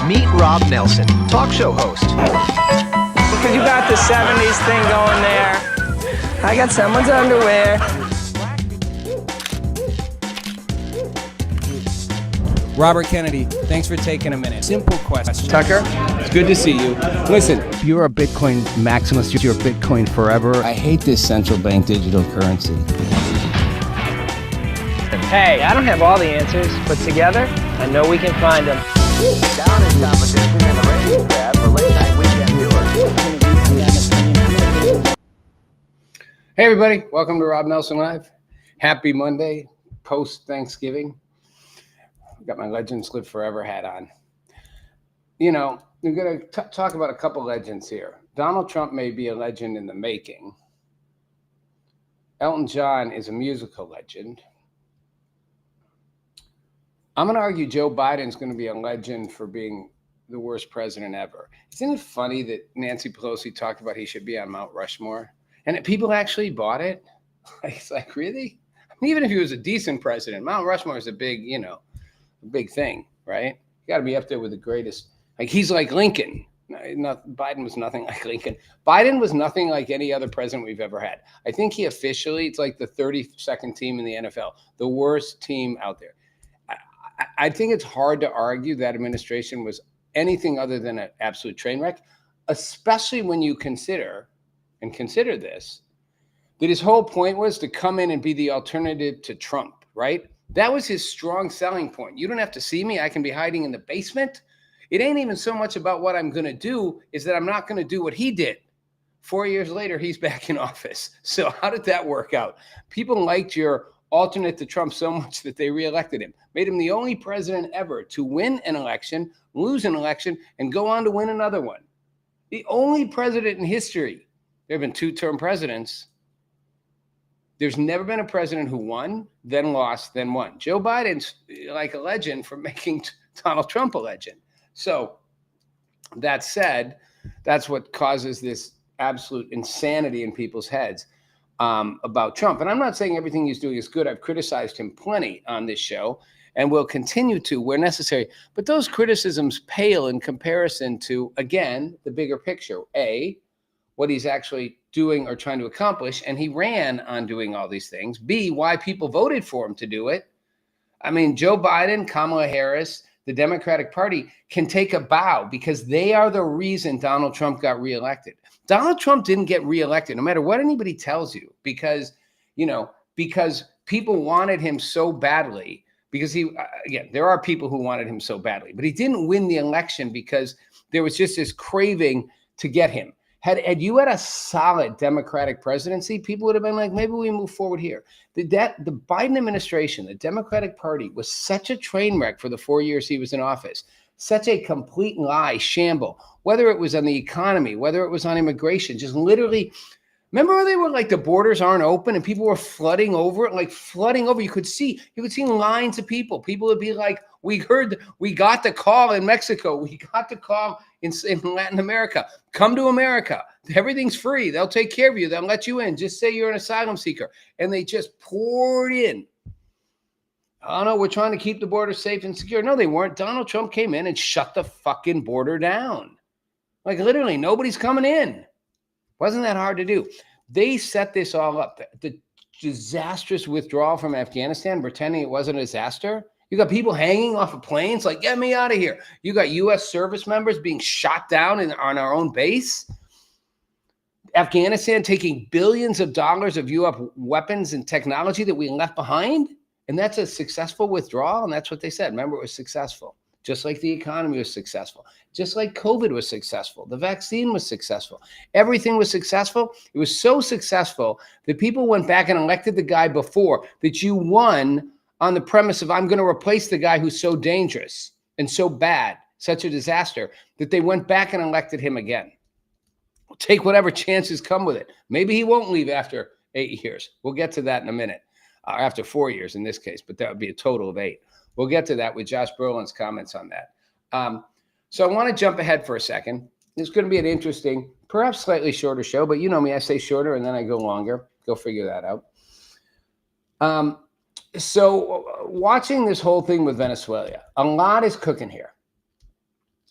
Meet Rob Nelson, talk show host. Because you got the 70s thing going there. I got someone's underwear. Robert Kennedy, thanks for taking a minute. Simple question. Tucker, It's good to see you. Listen, You're a Bitcoin maximalist. You're Bitcoin forever. I hate this central bank digital currency. hey, I don't have all the answers, but together, I know we can find them. Down in competition in the ratings tab for late night weekend viewers. hey everybody, welcome to Rob Nelson Live. Happy Monday, post-Thanksgiving. Got my Legends Live Forever hat on. You know, we're going to talk about a couple legends here. Donald Trump may be a legend in the making. Elton John is a musical legend. I'm going to argue Joe Biden's going to be a legend for being the worst president ever. Isn't it funny that Nancy Pelosi talked about he should be on Mount Rushmore? And people actually bought it? It's like, really? I mean, even if he was a decent president, Mount Rushmore is a big, a big thing, right? You got to be up there with the greatest. Like, he's like Lincoln. Biden was nothing like Lincoln. Biden was nothing like any other president we've ever had. I think he officially, it's like the 32nd team in the NFL, the worst team out there. I think it's hard to argue that administration was anything other than an absolute train wreck, especially when you consider this, that his whole point was to come in and be the alternative to Trump, right? That was his strong selling point. You don't have to see me. I can be hiding in the basement. It ain't even so much about what I'm going to do, is that I'm not going to do what he did. 4 years later, he's back in office. So how did that work out? People liked your alternate to Trump so much that they reelected him, made him the only president ever to win an election, lose an election, and go on to win another one. The only president in history. There have been two-term presidents. There's never been a president who won, then lost, then won. Joe Biden's like a legend for making Donald Trump a legend. So that said, that's what causes this absolute insanity in people's heads about Trump. And I'm not saying everything he's doing is good. I've criticized him plenty on this show and will continue to where necessary. But those criticisms pale in comparison to, again, the bigger picture. A, what he's actually doing or trying to accomplish. And he ran on doing all these things. B, why people voted for him to do it. I mean, Joe Biden, Kamala Harris, the Democratic Party can take a bow because they are the reason Donald Trump got reelected. Donald Trump didn't get reelected, no matter what anybody tells you, because because people wanted him so badly. Because again, there are people who wanted him so badly, but he didn't win the election because there was just this craving to get him. Had you had a solid Democratic presidency, people would have been like, maybe we move forward here. The Biden administration, the Democratic Party, was such a train wreck for the 4 years he was in office, such a complete lie, shamble, whether it was on the economy, whether it was on immigration, just literally. Remember when they were like, the borders aren't open and people were flooding over it, like flooding over. You could see lines of people. People would be like, we got the call in Mexico. We got the call in Latin America. Come to America. Everything's free. They'll take care of you. They'll let you in. Just say you're an asylum seeker. And they just poured in. Oh, no, we're trying to keep the border safe and secure. No, they weren't. Donald Trump came in and shut the fucking border down. Like literally, nobody's coming in. Wasn't that hard to do? They set this all up. The disastrous withdrawal from Afghanistan, pretending it wasn't a disaster. You got people hanging off of planes like, get me out of here. You got U.S. service members being shot down on our own base. Afghanistan taking billions of dollars of U.S. weapons and technology that we left behind. And that's a successful withdrawal. And that's what they said. Remember, it was successful. Just like the economy was successful, just like COVID was successful, the vaccine was successful, everything was successful. It was so successful that people went back and elected the guy before that you won on the premise of, I'm going to replace the guy who's so dangerous and so bad, such a disaster, that they went back and elected him again. We'll take whatever chances come with it. Maybe he won't leave after 8 years. We'll get to that in a minute, after 4 years in this case, but that would be a total of 8. We'll get to that with Josh Brolin's comments on that. So I want to jump ahead for a second. It's going to be an interesting, perhaps slightly shorter show, but you know me, I say shorter and then I go longer. Go figure that out. So watching this whole thing with Venezuela, a lot is cooking here.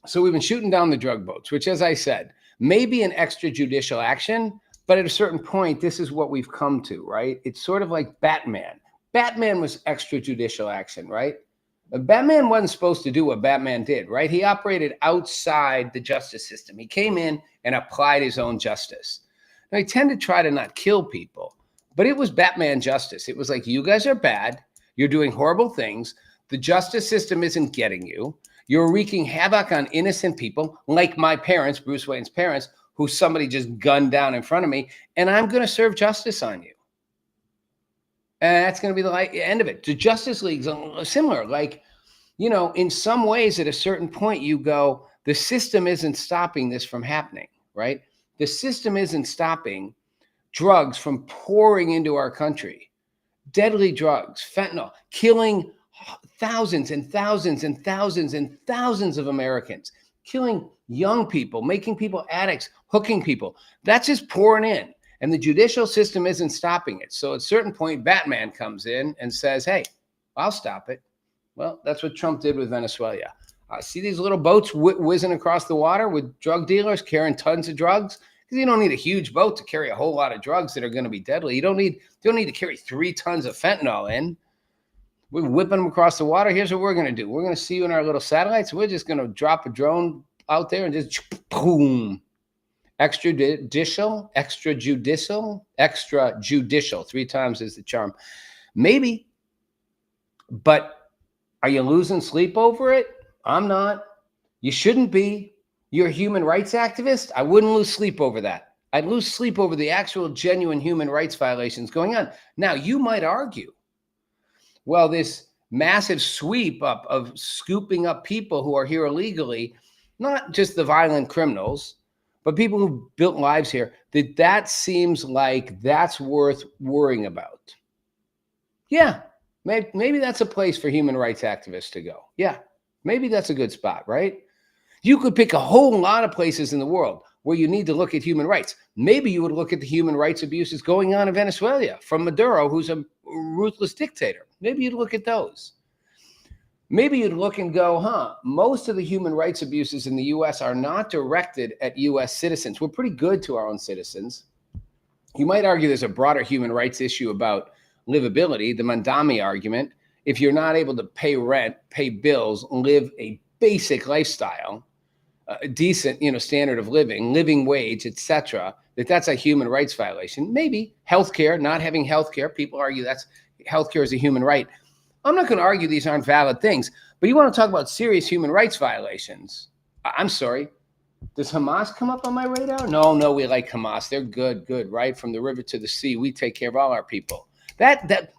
So we've been shooting down the drug boats, which, as I said, may be an extrajudicial action, but at a certain point, this is what we've come to, right? It's sort of like Batman. Batman was extrajudicial action, right? Batman wasn't supposed to do what Batman did, right? He operated outside the justice system. He came in and applied his own justice. Now, he tended to try to not kill people, but it was Batman justice. It was like, you guys are bad. You're doing horrible things. The justice system isn't getting you. You're wreaking havoc on innocent people, like my parents, Bruce Wayne's parents, who somebody just gunned down in front of me, and I'm going to serve justice on you. And that's going to be the end of it. The Justice League's similar. Like, in some ways, at a certain point, you go, the system isn't stopping this from happening, right? The system isn't stopping drugs from pouring into our country. Deadly drugs, fentanyl, killing thousands and thousands and thousands and thousands of Americans, killing young people, making people addicts, hooking people. That's just pouring in. And the judicial system isn't stopping it. So at a certain point, Batman comes in and says, hey, I'll stop it. Well, that's what Trump did with Venezuela. See these little boats whizzing across the water with drug dealers carrying tons of drugs? Because you don't need a huge boat to carry a whole lot of drugs that are going to be deadly. You don't need to carry 3 tons of fentanyl in. We're whipping them across the water. Here's what we're going to do. We're going to see you in our little satellites. We're just going to drop a drone out there and just boom. Extrajudicial, 3 times is the charm. Maybe, but are you losing sleep over it? I'm not. You shouldn't be. You're a human rights activist. I wouldn't lose sleep over that. I'd lose sleep over the actual genuine human rights violations going on. Now, you might argue, well, this massive sweep up of scooping up people who are here illegally, not just the violent criminals, but people who built lives here, that seems like that's worth worrying about. Yeah, maybe that's a place for human rights activists to go. Yeah, maybe that's a good spot, right? You could pick a whole lot of places in the world where you need to look at human rights. Maybe you would look at the human rights abuses going on in Venezuela from Maduro, who's a ruthless dictator. Maybe you'd look at those. Maybe you'd look and go, most of the human rights abuses in the U.S. are not directed at U.S. citizens. We're pretty good to our own citizens. You might argue there's a broader human rights issue about livability, the Mandami argument. If you're not able to pay rent, pay bills, live a basic lifestyle, a decent, standard of living wage, etc., that's a human rights violation. Maybe healthcare, not having healthcare. People argue that's healthcare is a human right. I'm not going to argue these aren't valid things, but you want to talk about serious human rights violations. I'm sorry. Does Hamas come up on my radar? No, we like Hamas. They're good, right? From the river to the sea, we take care of all our people.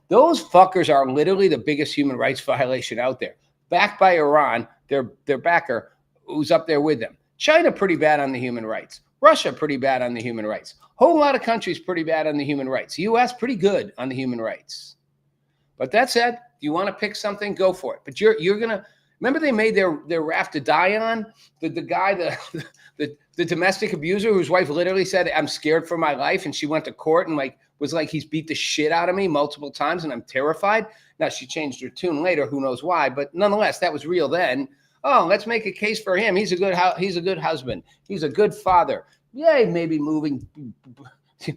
Those fuckers are literally the biggest human rights violation out there. Backed by Iran, their backer, who's up there with them. China, pretty bad on the human rights. Russia, pretty bad on the human rights. Whole lot of countries pretty bad on the human rights. U.S., pretty good on the human rights. But that said, you want to pick something, go for it. But you're gonna remember they made their raft to die on. The guy, the domestic abuser whose wife literally said, "I'm scared for my life," and she went to court and was like, "He's beat the shit out of me multiple times, and I'm terrified." Now she changed her tune later. Who knows why? But nonetheless, that was real then. Oh, let's make a case for him. He's a good husband. He's a good father. Yeah, maybe moving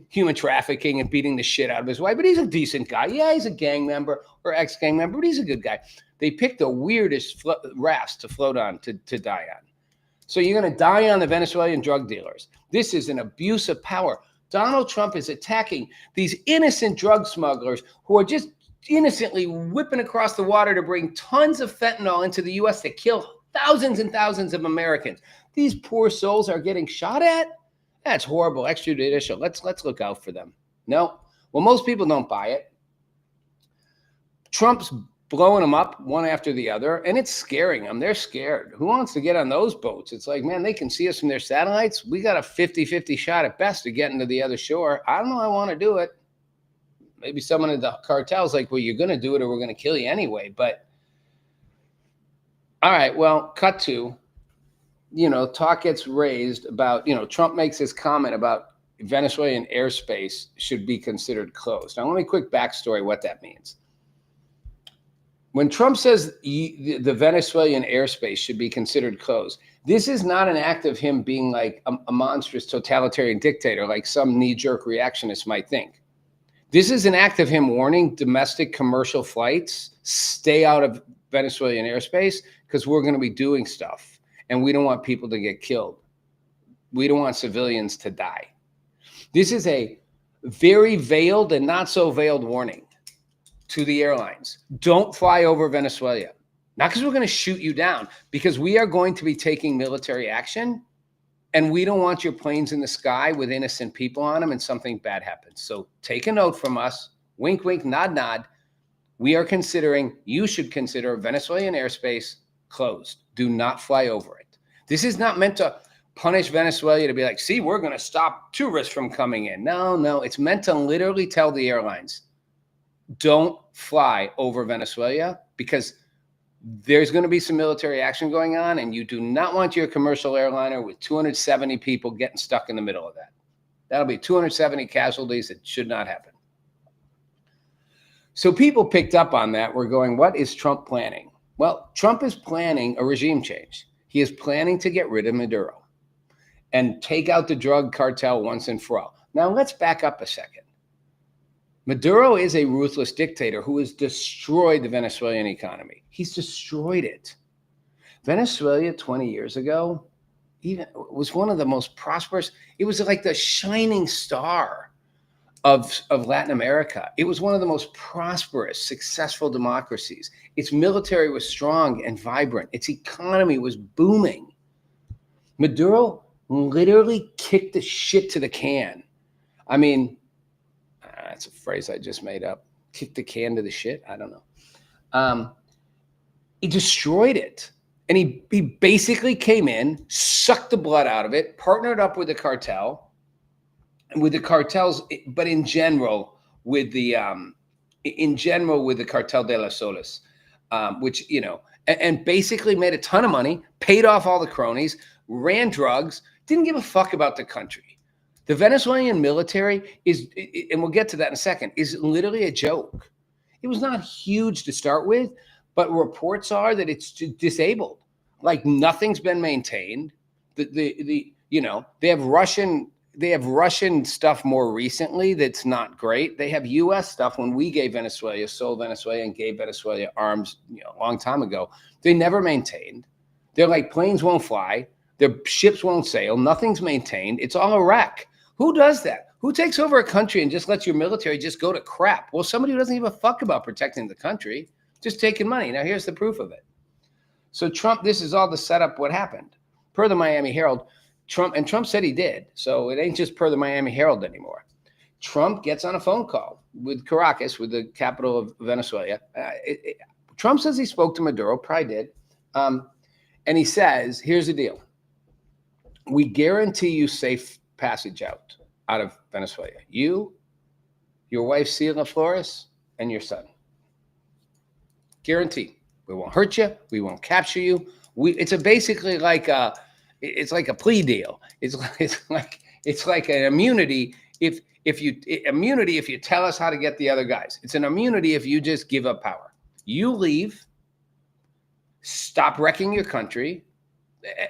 human trafficking and beating the shit out of his wife, but he's a decent guy. Yeah, he's a gang member or ex-gang member, but he's a good guy. They picked the weirdest rafts to float on, to die on. So you're going to die on the Venezuelan drug dealers. This is an abuse of power. Donald Trump is attacking these innocent drug smugglers who are just innocently whipping across the water to bring tons of fentanyl into the U.S. to kill thousands and thousands of Americans. These poor souls are getting shot at. That's horrible. Extrajudicial. Let's look out for them. No. Well, most people don't buy it. Trump's blowing them up one after the other, and it's scaring them. They're scared. Who wants to get on those boats? It's like, man, they can see us from their satellites. We got a 50-50 shot at best to get into the other shore. I don't know. I want to do it. Maybe someone in the cartel's like, well, you're going to do it or we're going to kill you anyway. But all right, well, cut to, talk gets raised about, Trump makes his comment about Venezuelan airspace should be considered closed. Now, let me quick backstory what that means. When Trump says the Venezuelan airspace should be considered closed, this is not an act of him being like a monstrous totalitarian dictator like some knee-jerk reactionists might think. This is an act of him warning domestic commercial flights, stay out of Venezuelan airspace because we're going to be doing stuff and we don't want people to get killed. We don't want civilians to die. This is a very veiled and not so veiled warning to the airlines. Don't fly over Venezuela. Not because we're going to shoot you down, because we are going to be taking military action. And we don't want your planes in the sky with innocent people on them and something bad happens. So take a note from us. Wink, wink, nod, nod. You should consider Venezuelan airspace closed. Do not fly over it. This is not meant to punish Venezuela to be like, see, we're going to stop tourists from coming in. No. It's meant to literally tell the airlines, don't fly over Venezuela because there's going to be some military action going on, and you do not want your commercial airliner with 270 people getting stuck in the middle of that. That'll be 270 casualties. It should not happen. So people picked up on that. We're going, what is Trump planning? Well, Trump is planning a regime change. He is planning to get rid of Maduro and take out the drug cartel once and for all. Now, let's back up a second. Maduro is a ruthless dictator who has destroyed the Venezuelan economy. He's destroyed it. Venezuela 20 years ago even was one of the most prosperous. It was like the shining star of Latin America. It was one of the most prosperous, successful democracies. Its military was strong and vibrant. Its economy was booming. Maduro literally kicked the shit to the can. I mean, that's a phrase I just made up. Kick the can to the shit? I don't know. He destroyed it. And he basically came in, sucked the blood out of it, partnered up with the cartel, but in general with the Cartel de las Solas, which, and basically made a ton of money, paid off all the cronies, ran drugs, didn't give a fuck about the country. The Venezuelan military is, and we'll get to that in a second, is literally a joke. It was not huge to start with, but reports are that it's disabled. Like nothing's been maintained. They have Russian stuff more recently that's not great. They have U.S. stuff. When we gave Venezuela, sold Venezuela, and gave Venezuela arms, a long time ago, they never maintained. They're like, planes won't fly. Their ships won't sail. Nothing's maintained. It's all a wreck. Who does that? Who takes over a country and just lets your military just go to crap? Well, somebody who doesn't give a fuck about protecting the country, just taking money. Now, here's the proof of it. So Trump, this is all the setup what happened. Per the Miami Herald, Trump said he did. So it ain't just per the Miami Herald anymore. Trump gets on a phone call with Caracas, with the capital of Venezuela. Trump says he spoke to Maduro, probably did. And he says, here's the deal. We guarantee you safe passage out of Venezuela. You, your wife, Celia Flores, and your son. Guarantee. We won't hurt you. We won't capture you. It's basically like a plea deal. It's like an immunity if you tell us how to get the other guys. It's an immunity if you just give up power. You leave. Stop wrecking your country.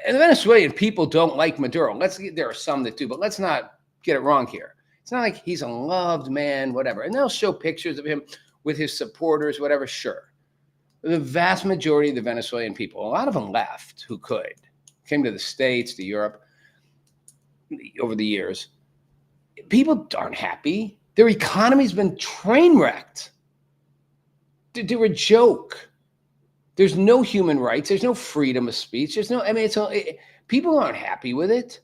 And the Venezuelan people don't like Maduro. There are some that do, but let's not get it wrong here. It's not like he's a loved man, whatever. And they'll show pictures of him with his supporters, whatever. Sure. The vast majority of the Venezuelan people, a lot of them left who came to the States, to Europe over the years. People aren't happy. Their economy's been train wrecked. They're a joke. There's no human rights. There's no freedom of speech. People aren't happy with it.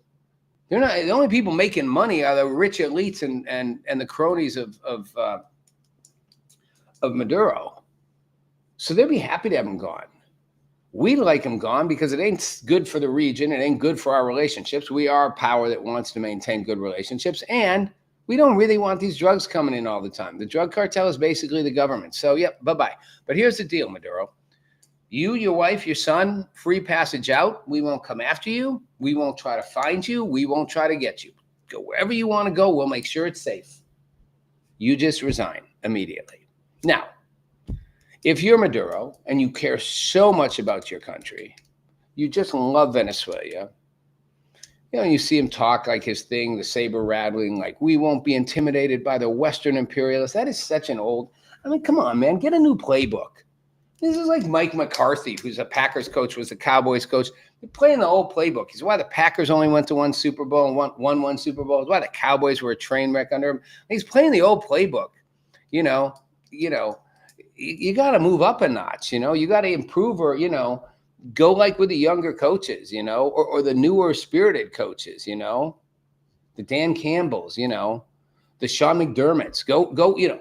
They're not. The only people making money are the rich elites and the cronies of Maduro. So they'd be happy to have him gone. We'd like him gone because it ain't good for the region. It ain't good for our relationships. We are a power that wants to maintain good relationships, and we don't really want these drugs coming in all the time. The drug cartel is basically the government. So, yep, bye-bye. But here's the deal, Maduro. You, your wife, your son, free passage out. We won't come after you. We won't try to find you. We won't try to get you. Go wherever you want to go. We'll make sure it's safe. You just resign immediately. Now, if you're Maduro and you care so much about your country, you just love Venezuela, you see him talk like his thing, the saber rattling, like we won't be intimidated by the Western imperialists. That is such an old, come on, man, get a new playbook. This is like Mike McCarthy, who's a Packers coach, was the Cowboys coach. They're playing the old playbook. It's why the Packers only went to one Super Bowl and won one Super Bowl. It's why the Cowboys were a train wreck under him. He's playing the old playbook. You got to move up a notch. You got to improve or, go like with the younger coaches, or the newer spirited coaches, the Dan Campbells, the Sean McDermotts, go,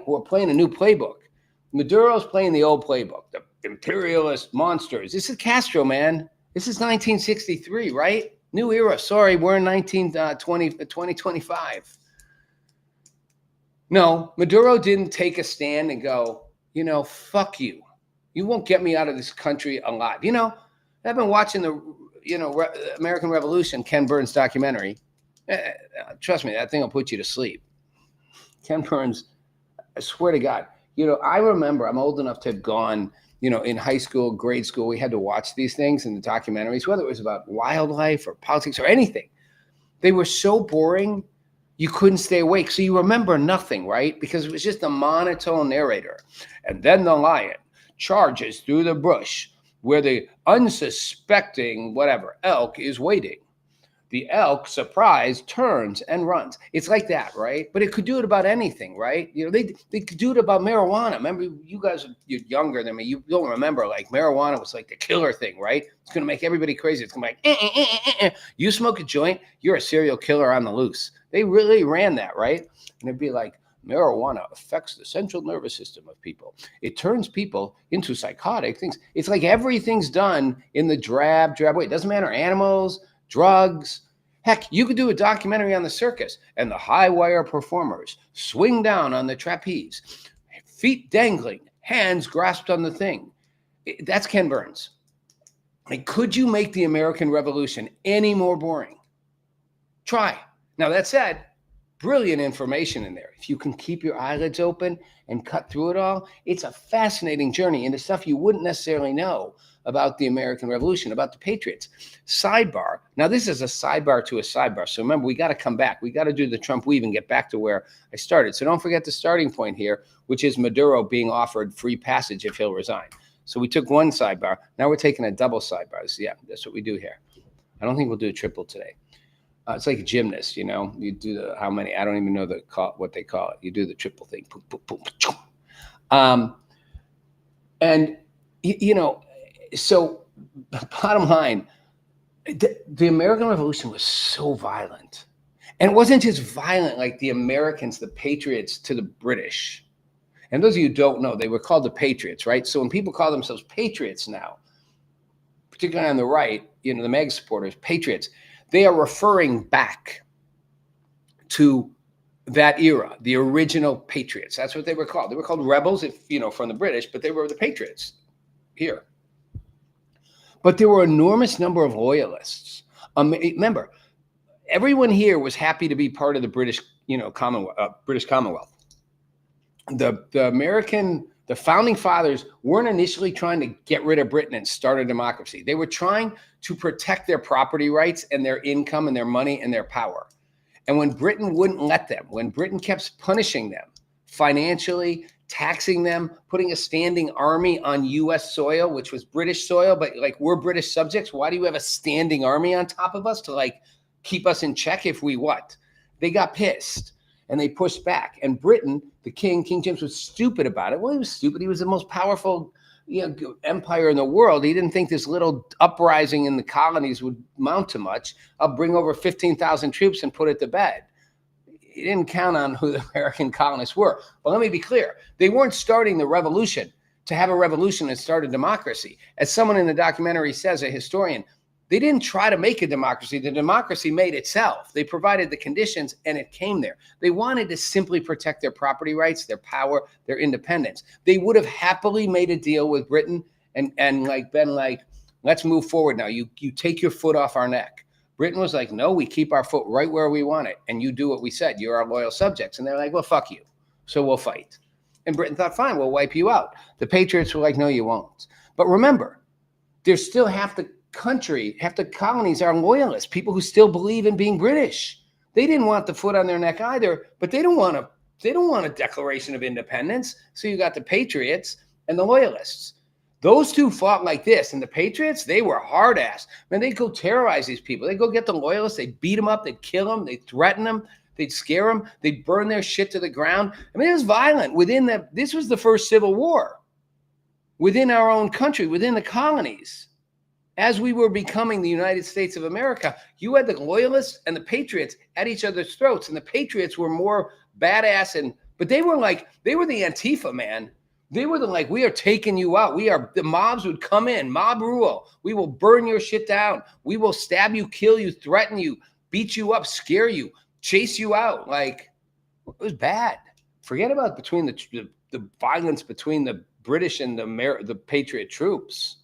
who are playing a new playbook. Maduro's playing the old playbook, the imperialist monsters. This is Castro, man. This is 1963, right? New era. Sorry, we're in 2025. No, Maduro didn't take a stand and go, fuck you. You won't get me out of this country alive. I've been watching the, American Revolution, Ken Burns documentary. Trust me, that thing will put you to sleep. Ken Burns, I swear to God. I remember, I'm old enough to have gone, in high school, grade school, we had to watch these things in the documentaries, whether it was about wildlife or politics or anything. They were so boring, you couldn't stay awake. So you remember nothing, right? Because it was just a monotone narrator. And then the lion charges through the bush where the unsuspecting, elk is waiting. The elk, surprised, turns and runs. It's like that, right? But it could do it about anything, right? They could do it about marijuana. Remember, you guys, you're younger than me. You don't remember, like, marijuana was like the killer thing, right? It's going to make everybody crazy. It's going to be like, You smoke a joint, you're a serial killer on the loose. They really ran that, right? And it'd be like, marijuana affects the central nervous system of people. It turns people into psychotic things. It's like everything's done in the drab way. It doesn't matter, animals, drugs. Heck, you could do a documentary on the circus and the high wire performers swing down on the trapeze, feet dangling, hands grasped on the thing. That's Ken Burns. Could you make the American Revolution any more boring? Try. Now, that said, brilliant information in there. If you can keep your eyelids open and cut through it all, it's a fascinating journey into stuff you wouldn't necessarily know about the American Revolution, about the Patriots. Sidebar. Now, this is a sidebar to a sidebar. So remember, we got to come back. We got to do the Trump weave and get back to where I started. So don't forget the starting point here, which is Maduro being offered free passage if he'll resign. So we took one sidebar. Now we're taking a double sidebar. So yeah, that's what we do here. I don't think we'll do a triple today. It's like a gymnast, you know. You do the how many? I don't even know what they call it. You do the triple thing. Boom, boom, boom, boom. And you know, so bottom line, the American Revolution was so violent, and it wasn't just violent like the Americans, the patriots to the British. And those of you who don't know, they were called the Patriots, right? So when people call themselves patriots now, particularly on the right, you know, the MAGA supporters, patriots, they are referring back to that era, the original patriots. That's what they were called. They were called rebels, if you know, from the British, but they were the patriots here. But there were an enormous number of loyalists. Remember, everyone here was happy to be part of the British, you know, British Commonwealth. The founding fathers weren't initially trying to get rid of Britain and start a democracy. They were trying to protect their property rights and their income and their money and their power. And when Britain wouldn't let them, when Britain kept punishing them financially, taxing them, putting a standing army on US soil, which was British soil, but like we're British subjects, why do you have a standing army on top of us to like keep us in check if we what? They got pissed. And they pushed back. And Britain, the King James, was stupid about it. Well, he was stupid. He was the most powerful, you know, empire in the world. He didn't think this little uprising in the colonies would mount to much. I'll bring over 15,000 troops and put it to bed. He didn't count on who the American colonists were. But let me be clear. They weren't starting the revolution to have a revolution and start a democracy. As someone in the documentary says, a historian, they didn't try to make a democracy. The democracy made itself. They provided the conditions and it came there. They wanted to simply protect their property rights, their power, their independence. They would have happily made a deal with Britain and like been like, let's move forward now. You take your foot off our neck. Britain was like, no, we keep our foot right where we want it. And you do what we said. You're our loyal subjects. And they're like, well, fuck you. So we'll fight. And Britain thought, fine, we'll wipe you out. The Patriots were like, no, you won't. But remember, there's still half the colonies are loyalists, people who still believe in being British. They didn't want the foot on their neck either, but they don't want a declaration of independence. So you got the patriots and the loyalists. Those two fought like this, and the patriots, they were hard ass. Man, they'd go terrorize these people. They'd go get the loyalists, they'd beat them up, they'd kill them, they'd threaten them, they'd scare them, they'd burn their shit to the ground. I mean, it was violent. This was the first civil war within our own country, within the colonies. As we were becoming the United States of America, you had the loyalists and the patriots at each other's throats. And the patriots were more badass, but they were the Antifa, man. They were like, we are taking you out. The mobs would come in, mob rule. We will burn your shit down. We will stab you, kill you, threaten you, beat you up, scare you, chase you out. Like, it was bad. Forget about the violence between the British and the patriot troops.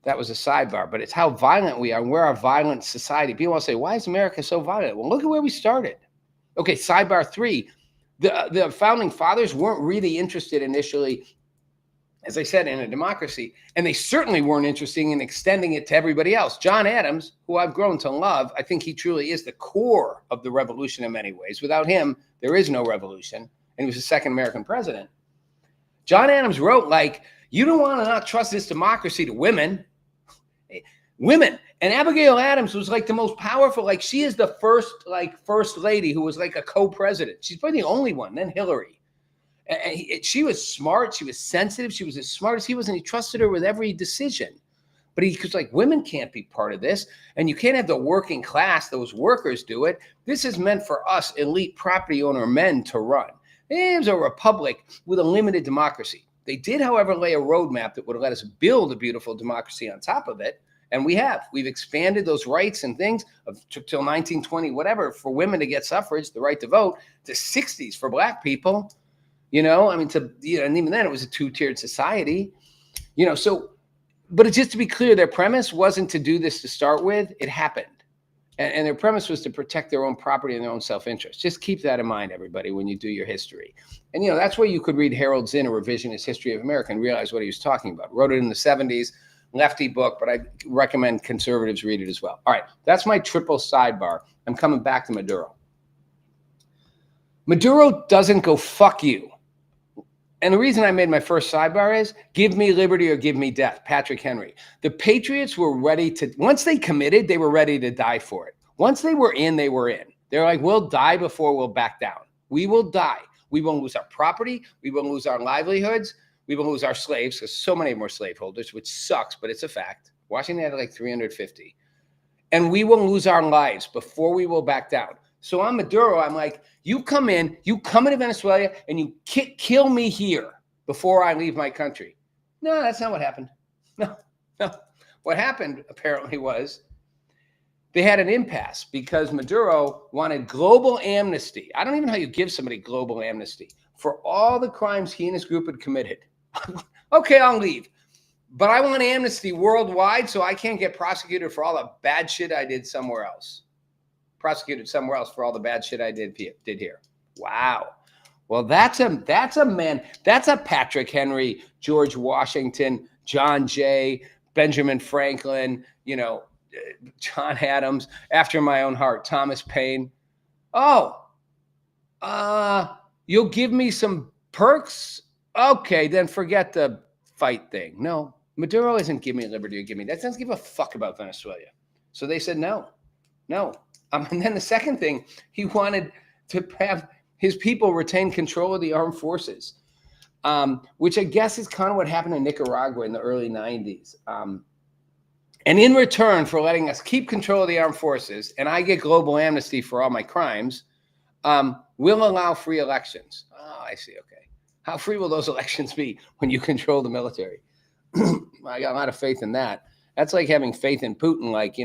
That was a sidebar, but it's how violent we are. We're a violent society. People will say, why is America so violent? Well, look at where we started. Okay, sidebar 3. The founding fathers weren't really interested initially, as I said, in a democracy, and they certainly weren't interested in extending it to everybody else. John Adams, who I've grown to love, I think he truly is the core of the revolution in many ways. Without him, there is no revolution, and he was the second American president. John Adams wrote, like, you don't want to not trust this democracy to women. And Abigail Adams was like the most powerful. Like, she is the first lady who was like a co-president. She's probably the only one. Then Hillary. And she was smart. She was sensitive. She was as smart as he was, and he trusted her with every decision. But he was like, women can't be part of this, and you can't have the working class, those workers, do it. This is meant for us elite property owner men to run. It was a republic with a limited democracy. They did, however, lay a roadmap that would let us build a beautiful democracy on top of it. And we've expanded those rights and things till 1920, whatever, for women to get suffrage, the right to vote, to 60s for black people, you know, I mean, and even then it was a two-tiered society, you know, so, but just to be clear, their premise wasn't to do this to start with. It happened. And their premise was to protect their own property and their own self-interest. Just keep that in mind, everybody, when you do your history. And, you know, that's where you could read Harold Zinn, A Revisionist History of America, and realize what he was talking about. Wrote it in the 70s. Lefty book, but I recommend conservatives read it as well. All right, that's my triple sidebar. I'm coming back to Maduro. Maduro doesn't go fuck you And the reason I made my first sidebar is give me liberty or give me death. Patrick Henry. The Patriots were ready to, once they committed, they were ready to die for it. Once they were in, they were in. They're like, we'll die before we'll back down. We will die. We won't lose our property. We won't lose our livelihoods. We will lose our slaves, because so many of them were slaveholders, which sucks, but it's a fact. Washington had like 350. And we will lose our lives before we will back down. So I'm Maduro. I'm like, you come into Venezuela, and you kill me here before I leave my country. No, that's not what happened. No. What happened apparently was they had an impasse because Maduro wanted global amnesty. I don't even know how you give somebody global amnesty for all the crimes he and his group had committed. Okay, I'll leave. But I want amnesty worldwide so I can't get prosecuted for all the bad shit I did somewhere else. Prosecuted somewhere else for all the bad shit I did here. Wow. Well, that's a man. That's a Patrick Henry, George Washington, John Jay, Benjamin Franklin, John Adams, after my own heart, Thomas Paine. Oh, you'll give me some perks? Okay, then forget the fight thing. No, Maduro isn't give me liberty or give me that. Doesn't give a fuck about Venezuela. So they said no. And then the second thing, he wanted to have his people retain control of the armed forces, which I guess is kind of what happened in Nicaragua in the early 90s. And in return for letting us keep control of the armed forces, and I get global amnesty for all my crimes, we'll allow free elections. Oh, I see. Okay. How free will those elections be when you control the military? I got a lot of faith in that. That's like having faith in Putin, like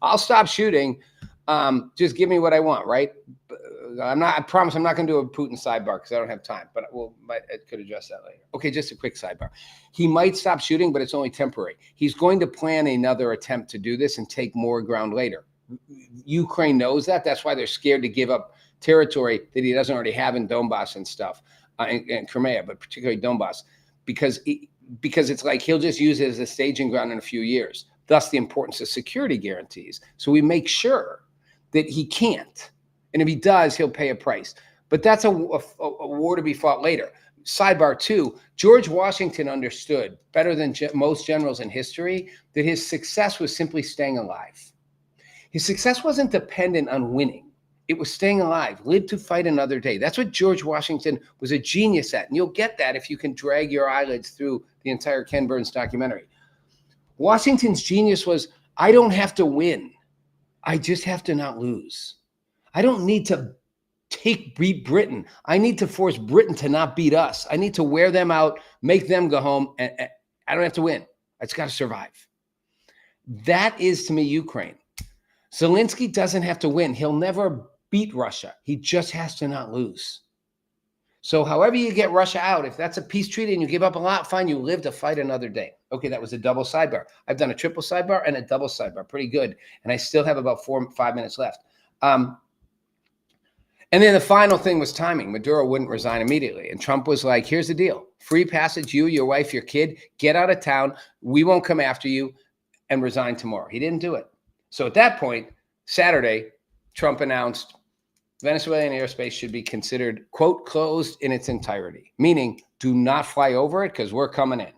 I'll stop shooting. Just give me what I want, right? I promise I'm not going to do a Putin sidebar because I don't have time, but I could address that later. Okay, just a quick sidebar. He might stop shooting, but it's only temporary. He's going to plan another attempt to do this and take more ground later. Ukraine knows that. That's why they're scared to give up territory that he doesn't already have in Donbass and stuff, and Crimea, but particularly Donbass, because it's like he'll just use it as a staging ground in a few years. Thus, the importance of security guarantees. So we make sure that he can't. And if he does, he'll pay a price. But that's a war to be fought later. Sidebar 2, George Washington understood better than most generals in history that his success was simply staying alive. His success wasn't dependent on winning. It was staying alive, live to fight another day. That's what George Washington was a genius at. And you'll get that if you can drag your eyelids through the entire Ken Burns documentary. Washington's genius was, I don't have to win. I just have to not lose. I don't need to beat Britain. I need to force Britain to not beat us. I need to wear them out, make them go home, and I don't have to win. I just got to survive. That is, to me, Ukraine. Zelensky doesn't have to win. He'll never beat Russia. He just has to not lose. So however you get Russia out, if that's a peace treaty and you give up a lot, fine, you live to fight another day. Okay, that was a double sidebar. I've done a triple sidebar and a double sidebar. Pretty good. And I still have about 4 or 5 minutes left. And then the final thing was timing. Maduro wouldn't resign immediately. And Trump was like, here's the deal. Free passage, you, your wife, your kid, get out of town. We won't come after you, and resign tomorrow. He didn't do it. So at that point, Saturday, Trump announced Venezuelan airspace should be considered, quote, closed in its entirety, meaning do not fly over it because we're coming in.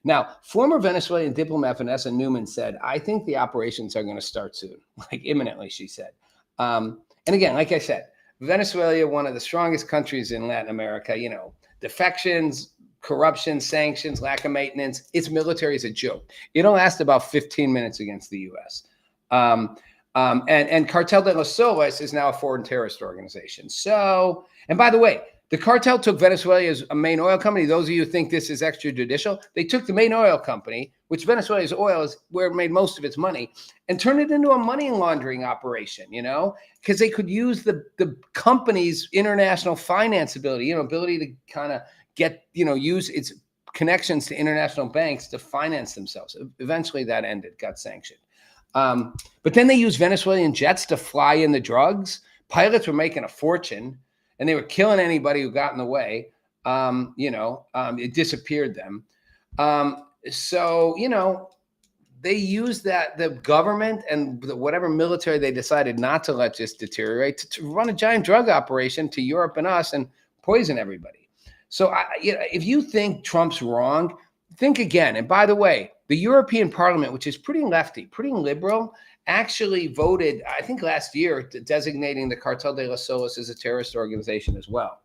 Now, former Venezuelan diplomat Vanessa Newman said, I think the operations are going to start soon, like imminently, she said. And again, like I said, Venezuela, one of the strongest countries in Latin America, defections, corruption, sanctions, lack of maintenance. Its military is a joke. It'll last about 15 minutes against the U.S. And Cartel de los Soles is now a foreign terrorist organization. So, and by the way, the cartel took Venezuela as a main oil company. Those of you who think this is extrajudicial, they took the main oil company, which Venezuela's oil is where it made most of its money, and turned it into a money laundering operation, because they could use the company's international finance ability, ability to kind of get, use its connections to international banks to finance themselves. Eventually that ended, got sanctioned. But then they used Venezuelan jets to fly in the drugs. Pilots were making a fortune, and they were killing anybody who got in the way. It disappeared them. So, they used that, the government and whatever military they decided not to let just deteriorate to run a giant drug operation to Europe and us and poison everybody. So if you think Trump's wrong, think again. And by the way, the European Parliament, which is pretty lefty, pretty liberal, actually voted, I think last year, designating the Cartel de las Solas as a terrorist organization as well.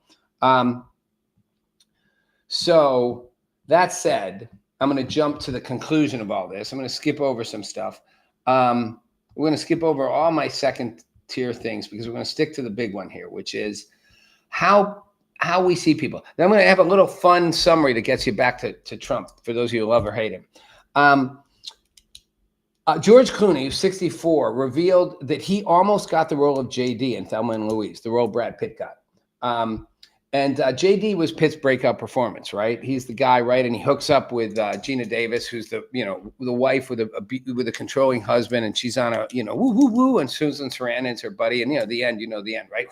So that said, I'm going to jump to the conclusion of all this. I'm going to skip over some stuff. We're going to skip over all my second tier things because we're going to stick to the big one here, which is how we see people. Then I'm going to have a little fun summary that gets you back to Trump, for those of you who love or hate him. George Clooney, who's 64, revealed that he almost got the role of JD in Thelma and Louise, the role Brad Pitt got. And JD was Pitt's breakout performance, right? He's the guy, right? And he hooks up with Gina Davis, who's the wife with a controlling husband, and she's on a woo woo woo, and Susan Sarandon's her buddy, and the end, right?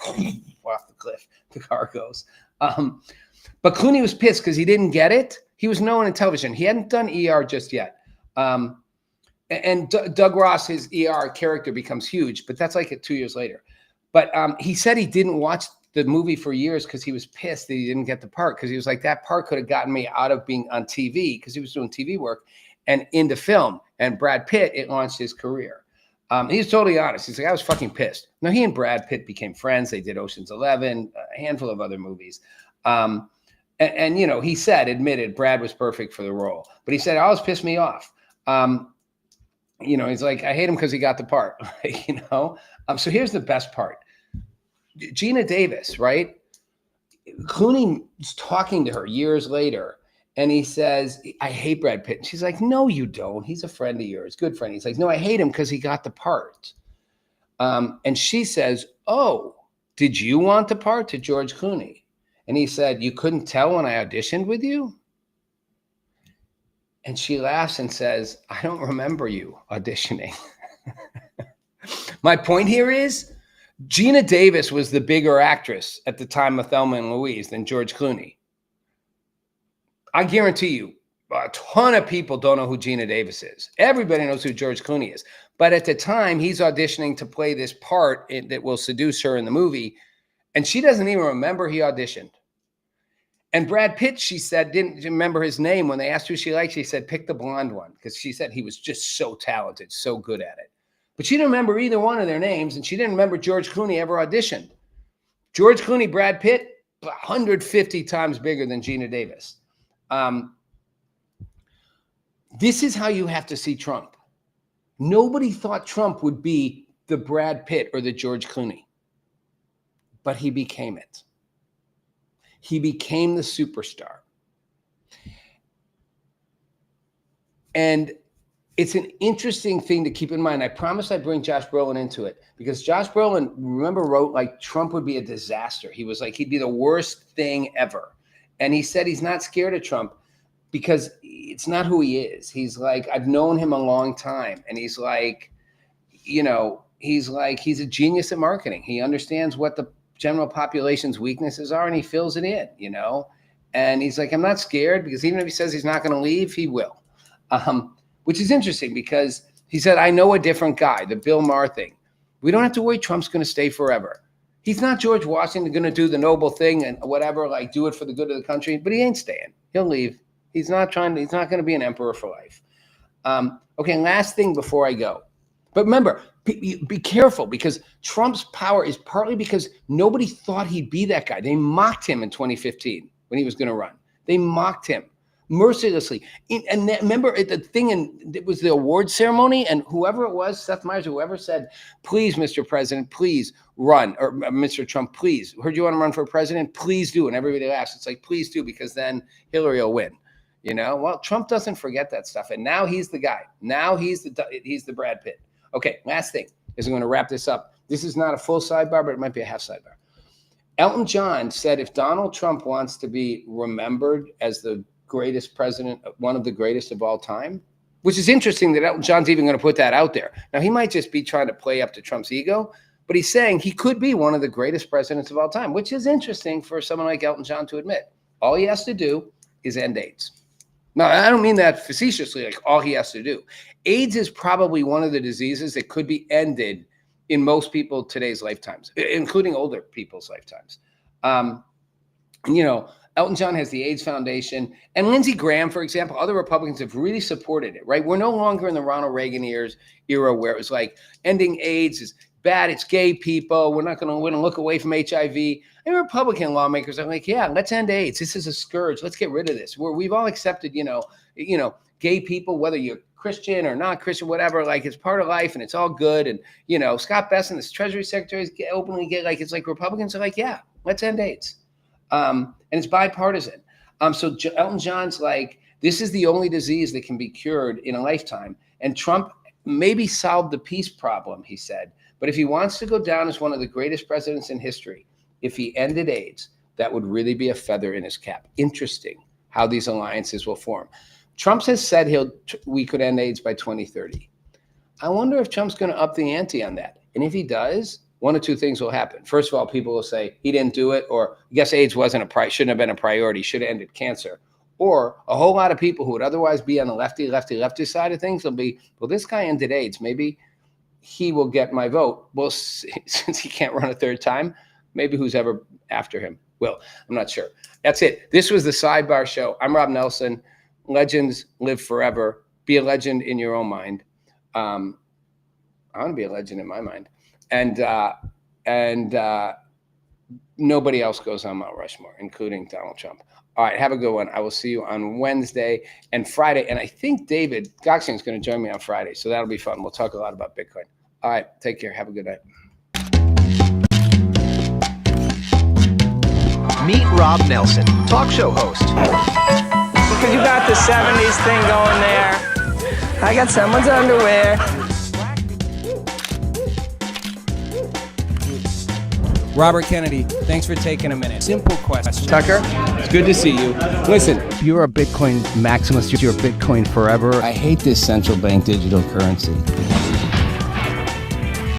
Off the cliff, the car goes. But Clooney was pissed because he didn't get it. He was known in television. He hadn't done ER just yet. And Doug Ross, his ER character, becomes huge, but that's like 2 years later. But he said he didn't watch the movie for years because he was pissed that he didn't get the part, because he was like, that part could have gotten me out of being on TV, because he was doing TV work, and into film. And Brad Pitt, it launched his career. He's totally honest. He's like, I was fucking pissed. Now, he and Brad Pitt became friends. They did Ocean's 11, a handful of other movies. And he admitted Brad was perfect for the role. But he said, it always pissed me off. He's like, I hate him because he got the part. So here's the best part. Gina Davis, right? Clooney's talking to her years later, and he says, I hate Brad Pitt. And she's like, no, you don't. He's a friend of yours, good friend. He's like, no, I hate him because he got the part. And she says, oh, did you want the part? To George Clooney. And he said, you couldn't tell when I auditioned with you? And she laughs and says, I don't remember you auditioning. My point here is, Gina Davis was the bigger actress at the time of Thelma and Louise than George Clooney. I guarantee you, a ton of people don't know who Gina Davis is. Everybody knows who George Clooney is. But at the time, he's auditioning to play this part that will seduce her in the movie, and she doesn't even remember he auditioned. And Brad Pitt, she said, didn't remember his name. When they asked who she liked, she said, pick the blonde one, because she said he was just so talented, so good at it. But she didn't remember either one of their names, and she didn't remember George Clooney ever auditioned. George Clooney, Brad Pitt, 150 times bigger than Gina Davis. This is how you have to see Trump. Nobody thought Trump would be the Brad Pitt or the George Clooney, but he became it. He became the superstar. And it's an interesting thing to keep in mind. I promise I'd bring Josh Brolin into it, because Josh Brolin, remember, wrote like Trump would be a disaster. He was like, he'd be the worst thing ever. And he said he's not scared of Trump because it's not who he is. He's like, I've known him a long time. And he's like, he's a genius at marketing. He understands what the general population's weaknesses are, and he fills it in, And he's like, I'm not scared, because even if he says he's not going to leave, he will. Which is interesting, because he said, I know a different guy, the Bill Maher thing. We don't have to worry Trump's going to stay forever. He's not George Washington going to do the noble thing and whatever, like do it for the good of the country, but he ain't staying. He'll leave. He's not going to be an emperor for life. Okay, and last thing before I go. But remember, be careful, because Trump's power is partly because nobody thought he'd be that guy. They mocked him in 2015 when he was going to run. They mocked him mercilessly. And remember the thing, and it was the award ceremony, and whoever it was, Seth Meyers, whoever said, please, Mr. President, please run, or Mr. Trump, please, heard you want to run for president, please do. And everybody laughs. It's like, please do, because then Hillary will win. Well, Trump doesn't forget that stuff. And now he's the guy. Now he's the Brad Pitt. Okay, last thing is, I'm going to wrap this up. This is not a full sidebar, but it might be a half sidebar. Elton John said, if Donald Trump wants to be remembered as the greatest president, one of the greatest of all time, which is interesting that Elton John's even going to put that out there. Now, he might just be trying to play up to Trump's ego, but he's saying he could be one of the greatest presidents of all time, which is interesting for someone like Elton John to admit. All he has to do is end AIDS. Now, I don't mean that facetiously, like all he has to do. AIDS is probably one of the diseases that could be ended in most people today's lifetimes, including older people's lifetimes. And, Elton John has the AIDS Foundation, and Lindsey Graham, for example, other Republicans have really supported it, right? We're no longer in the Ronald Reagan era where it was like ending AIDS is bad. It's gay people. We're going to look away from HIV. And Republican lawmakers are like, yeah, let's end AIDS. This is a scourge. Let's get rid of this. We've all accepted, gay people, whether you're Christian or not Christian, whatever, like it's part of life and it's all good. And, Scott Bessent, this Treasury Secretary, is openly gay. Like, it's like Republicans are like, yeah, let's end AIDS. And it's bipartisan. So Elton John's like, this is the only disease that can be cured in a lifetime. And Trump maybe solved the peace problem, he said. But if he wants to go down as one of the greatest presidents in history, if he ended AIDS, that would really be a feather in his cap. Interesting how these alliances will form. Trump has said we could end AIDS by 2030. I wonder if Trump's going to up the ante on that. And if he does, one of two things will happen. First of all, people will say he didn't do it, or I guess AIDS shouldn't have been a priority, should have ended cancer. Or a whole lot of people who would otherwise be on the lefty side of things will be, well, this guy ended AIDS. Maybe he will get my vote. Well, since he can't run a third time, maybe who's ever after him will. I'm not sure. That's it. This was the Sidebar Show. I'm Rob Nelson. Legends live forever. Be a legend in your own mind. I want to be a legend in my mind. And nobody else goes on Mount Rushmore, including Donald Trump. All right, have a good one. I will see you on Wednesday and Friday. And I think David Goxian is going to join me on Friday, so that'll be fun. We'll talk a lot about Bitcoin. All right, take care. Have a good night. Meet Rob Nelson, talk show host. Because you got the 70s thing going there. I got someone's underwear. Robert Kennedy, thanks for taking a minute. Simple question. Tucker, it's good to see you. Listen, You're a Bitcoin maximalist. You're Bitcoin forever. I hate this central bank digital currency.